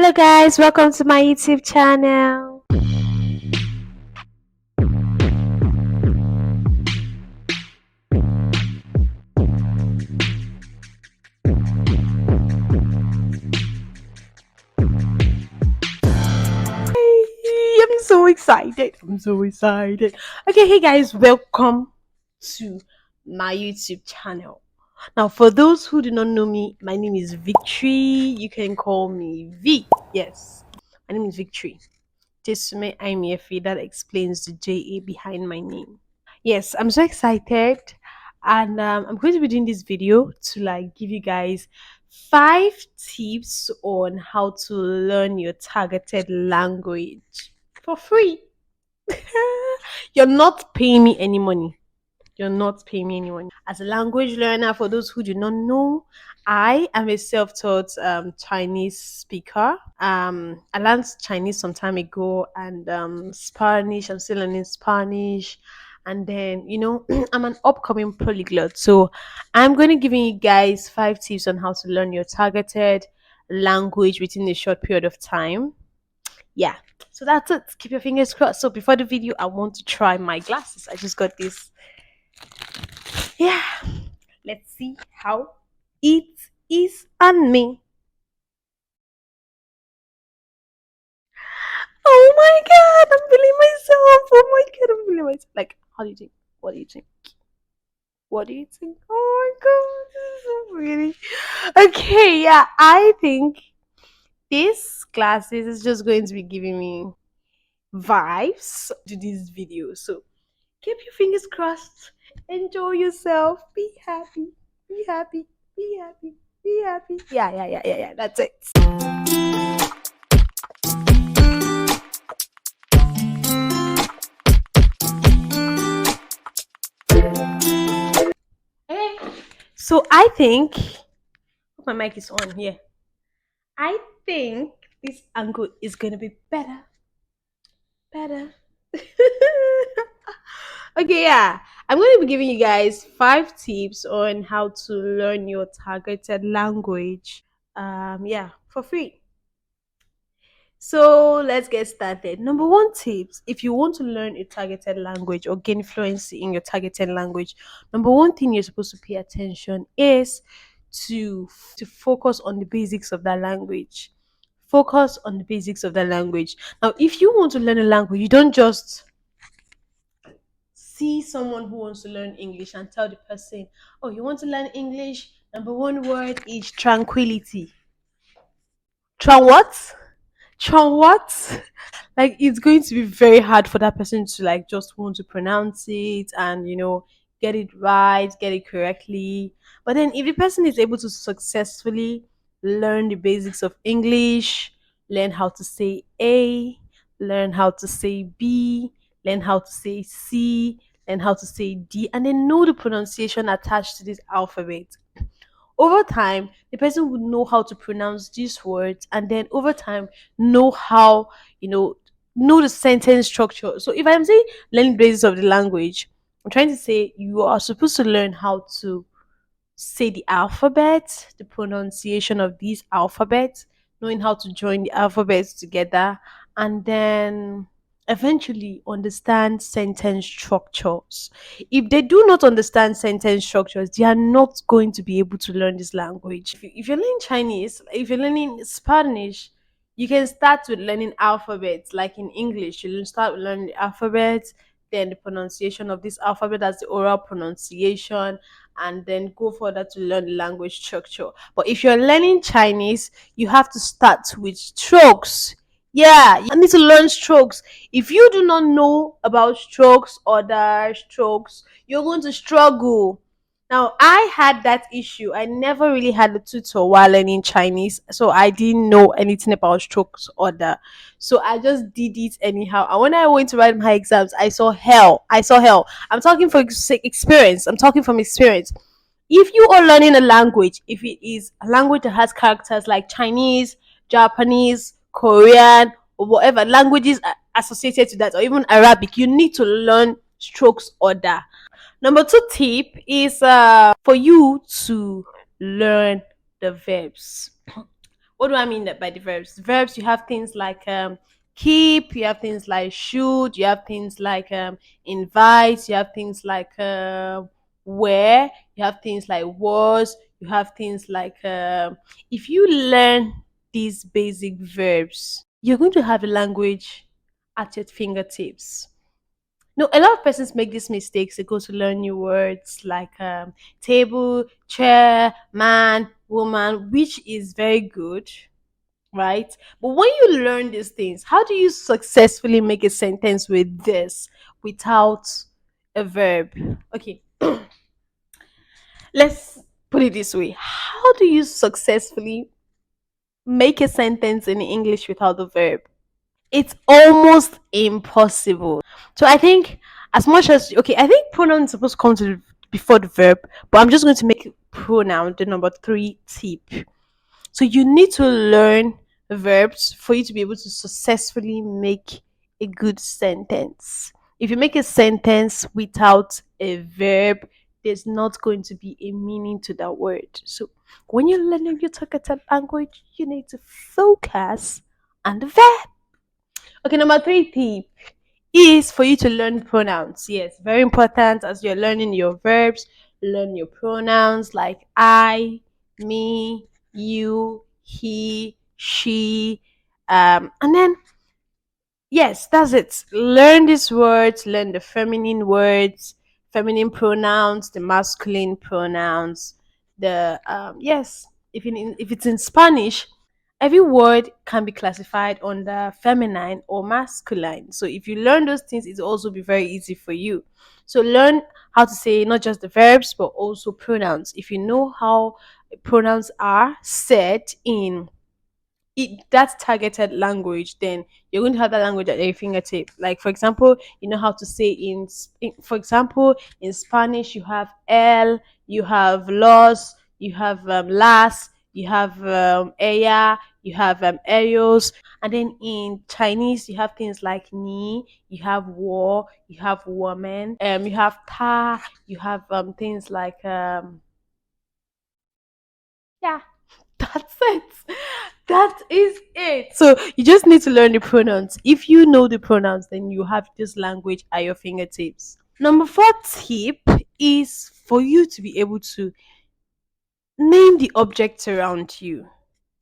Hello guys, welcome to my YouTube channel. I'm so excited. Okay, hey guys, welcome to my YouTube channel. Now, for those who do not know me, my name is Victory. You can call me V. Yes, my name is Victory. Jesume Aimiefi, that explains the JA behind my name. Yes, I'm so excited, and I'm going to be doing this video to give you guys 5 tips on how to learn your targeted language for free. You're not paying me any money. You're not paying me any money. As a language learner, for those who do not know, I am a self-taught Chinese speaker. I learned Chinese some time ago, and Spanish. I'm still learning Spanish, and then I'm an upcoming polyglot. So I'm going to give you guys 5 tips on how to learn your targeted language within a short period of time. Yeah. So that's it. Keep your fingers crossed. So before the video, I want to try my glasses. I just got this. Yeah. Let's see how it is on me. Oh my god, I'm feeling myself. Oh my god, I'm feeling myself. How do you think? What do you think? What do you think? Oh my god, this is so pretty. Okay, yeah, I think this glasses is just going to be giving me vibes to this video. So keep your fingers crossed. Enjoy yourself. Be happy. Be happy. Be happy. Be happy. Yeah. That's it. Okay. So I think my mic is on here. I think this angle is gonna be better. Better. Okay, yeah. I'm going to be giving you guys 5 tips on how to learn your targeted language. Yeah, for free. So let's get started. Number one tips, if you want to learn a targeted language or gain fluency in your targeted language, number one thing you're supposed to pay attention is to focus on the basics of that language. Focus on the basics of that language. Now, if you want to learn a language, you don't just see someone who wants to learn English and tell the person, "Oh, you want to learn English? Number one word is tranquility." Tran what? Tran what? Like it's going to be very hard for that person to just want to pronounce it and get it right, get it correctly. But then if the person is able to successfully learn the basics of English, learn how to say A, learn how to say B, learn how to say C, learn how to say D, and then know the pronunciation attached to this alphabet, over time the person would know how to pronounce these words, and then over time know how you know know the sentence structure. So if I'm saying learning the basis of the language, I'm trying to say you are supposed to learn how to say the alphabet, the pronunciation of these alphabets, knowing how to join the alphabets together, and then eventually understand sentence structures. If they do not understand sentence structures, they are not going to be able to learn this language. If you're learning Chinese, if you're learning Spanish, you can start with learning alphabets. Like in English, you start with learning the alphabet, then the pronunciation of this alphabet, that's the oral pronunciation, and then go further to learn the language structure. But if you're learning Chinese, you have to start with strokes. Yeah, you need to learn strokes. If you do not know about strokes or the strokes, you're going to struggle. Now, I had that issue. I never really had a tutor while learning Chinese, so I didn't know anything about strokes or the. So I just did it anyhow. And when I went to write my exams, I saw hell. I saw hell. I'm talking from experience. I'm talking from experience. If you are learning a language, if it is a language that has characters like Chinese, Japanese, Korean, or whatever languages are associated to that, or even Arabic, you need to learn strokes order. Number two tip is for you to learn the verbs. What do I mean that by the verbs? Verbs, you have things like keep, you have things like should, you have things like invite, you have things like where, you have things like was, you have things like if you learn these basic verbs, you're going to have a language at your fingertips. No, a lot of persons make these mistakes. They go to learn new words like table, chair, man, woman, which is very good, right? But when you learn these things, how do you successfully make a sentence with this without a verb? Okay, let's put it this way. How do you successfully make a sentence in English without the verb? It's almost impossible. So I think as much as okay, I think pronoun is supposed to come to before the verb, but I'm just going to make pronoun the number three tip. So you need to learn verbs for you to be able to successfully make a good sentence. If you make a sentence without a verb, there's not going to be a meaning to that word. So when you're learning your targeted language, you need to focus on the verb. Okay, number three tip is for you to learn pronouns. Yes, very important as you're learning your verbs, learn your pronouns like I, me, you, he, she, and then yes, that's it. Learn these words, learn the feminine words, feminine pronouns, the masculine pronouns, the yes, if it's in Spanish, every word can be classified under feminine or masculine. So if you learn those things, it'll also be very easy for you. So learn how to say not just the verbs but also pronouns. If you know how pronouns are said in that targeted language, then you're going to have that language at your fingertip. Like for example, you know how to say for example, in Spanish you have el, you have los, you have las, you have ella, you have ellos, and then in Chinese you have things like ni, you have wo, you have woman, you have ta, you have things like yeah, that's it. That is it. So you just need to learn the pronouns. If you know the pronouns, then you have this language at your fingertips. Number four tip is for you to be able to name the objects around you.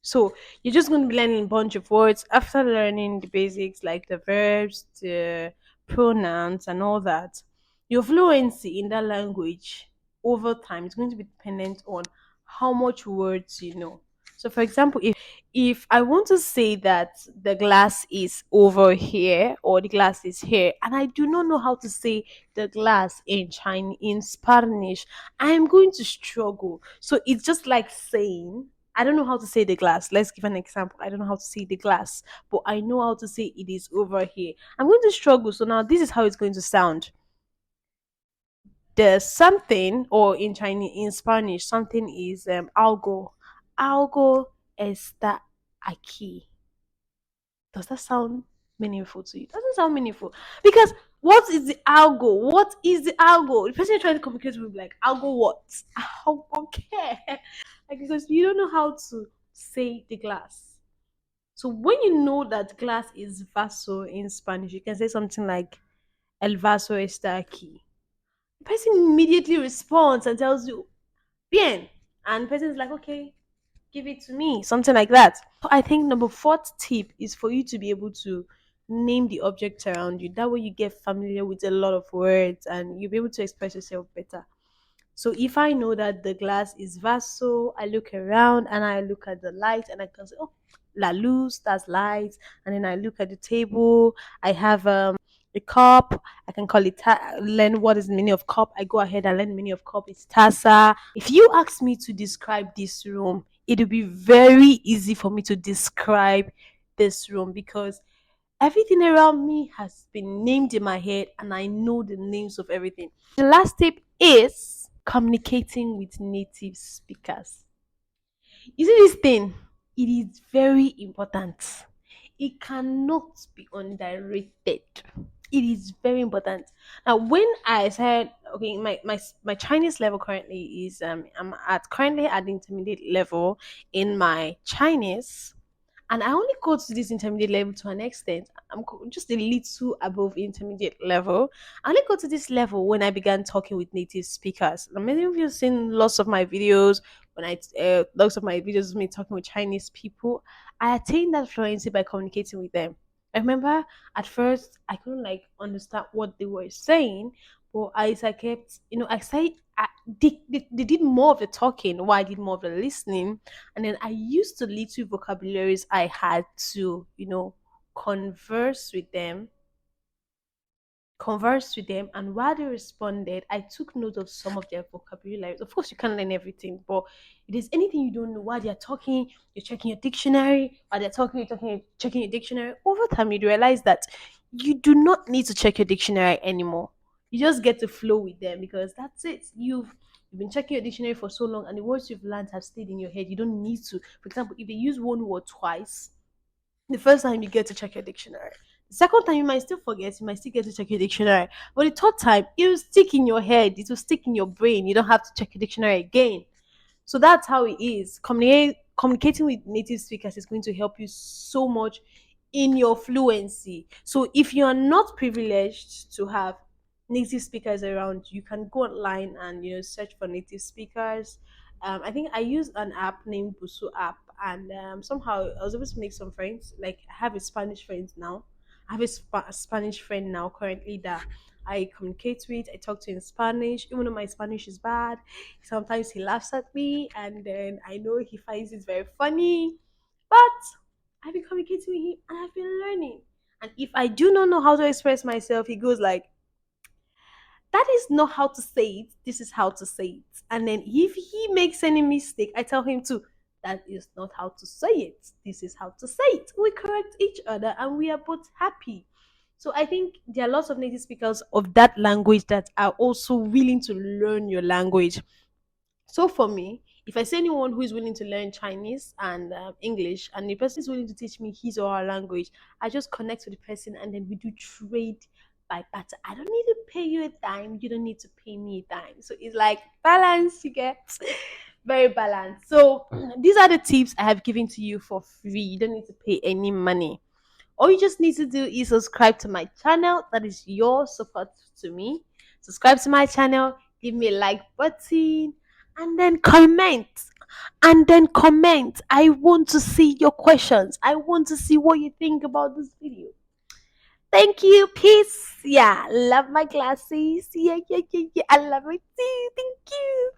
So you're just going to be learning a bunch of words after learning the basics like the verbs, the pronouns, and all that. Your fluency in that language over time is going to be dependent on how much words you know. So, for example, if I want to say that the glass is over here or the glass is here, and I do not know how to say the glass in Chinese in Spanish, I am going to struggle. So it's just like saying I don't know how to say the glass. Let's give an example. I don't know how to say the glass, but I know how to say it is over here. I'm going to struggle. So now this is how it's going to sound. The something, or in Chinese, in Spanish, something is algo. Algo está aquí. Does that sound meaningful to you? It doesn't sound meaningful because what is the algo? What is the algo? The person you're trying to communicate with, like algo what? Algo care? Like because you don't know how to say the glass. So when you know that glass is vaso in Spanish, you can say something like el vaso está aquí. The person immediately responds and tells you bien, and the person is like, okay, give it to me, something like that. So I think number fourth tip is for you to be able to name the objects around you. That way you get familiar with a lot of words and you'll be able to express yourself better. So if I know that the glass is vaso, I look around and I look at the light and I can say, oh, la luz, that's light. And then I look at the table. I have a cup. I can call it learn what is the meaning of cup. I go ahead and learn the meaning of cup. It's tassa. If you ask me to describe this room, it'll be very easy for me to describe this room because everything around me has been named in my head and I know the names of everything. The last tip is communicating with native speakers. You see this thing? It is very important. It cannot be underrated. It is very important. Now, when I said, okay, my Chinese level currently is currently at the intermediate level in my Chinese, and I only go to this intermediate level to an extent. Just a little above intermediate level. I only go to this level when I began talking with native speakers. Now, many of you have seen lots of my videos of me talking with Chinese people. I attained that fluency by communicating with them. I remember at first I couldn't like understand what they were saying, but as I kept, they did more of the talking while I did more of the listening, and then I used the little vocabularies I had to, converse with them and while they responded, I took note of some of their vocabulary. Of course, you can't learn everything, but if there's anything you don't know while they're talking, you're checking your dictionary. While they're talking, you're checking your dictionary. Over time, you realize that you do not need to check your dictionary anymore. You just get to flow with them because that's it. You've been checking your dictionary for so long, and the words you've learned have stayed in your head. You don't need to. For example, if they use one word twice, the first time you get to check your dictionary. The second time you might still forget, you might still get to check your dictionary. But the third time, it will stick in your head, it will stick in your brain. You don't have to check your dictionary again. So that's how it is. Communicating with native speakers is going to help you so much in your fluency. So if you are not privileged to have native speakers around, you can go online and search for native speakers. I think I use an app named Busu app, and somehow I was able to make some friends. Like I have a Spanish friend now. I have a Spanish friend now currently that I communicate with. I talk to in Spanish, even though my Spanish is bad. Sometimes he laughs at me, and then I know he finds it very funny. But I've been communicating with him, and I've been learning. And if I do not know how to express myself, he goes like, "That is not how to say it. This is how to say it." And then if he makes any mistake, I tell him to. That is not how to say it. This is how to say it. We correct each other, and we are both happy. So I think there are lots of native speakers of that language that are also willing to learn your language. So for me, if I see anyone who is willing to learn Chinese and English, and the person is willing to teach me his or her language, I just connect with the person and then we do trade by barter. I don't need to pay you a dime. You don't need to pay me a dime. So it's like balance, you get very balanced. So these are the tips I have given to you for free. You don't need to pay any money. All you just need to do is subscribe to my channel. That is your support to me. Subscribe to my channel, give me a like button, and then comment. And then comment. I want to see your questions. I want to see what you think about this video. Thank you. Peace. Yeah, love my glasses. Yeah. I love it too. Thank you.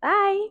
Bye.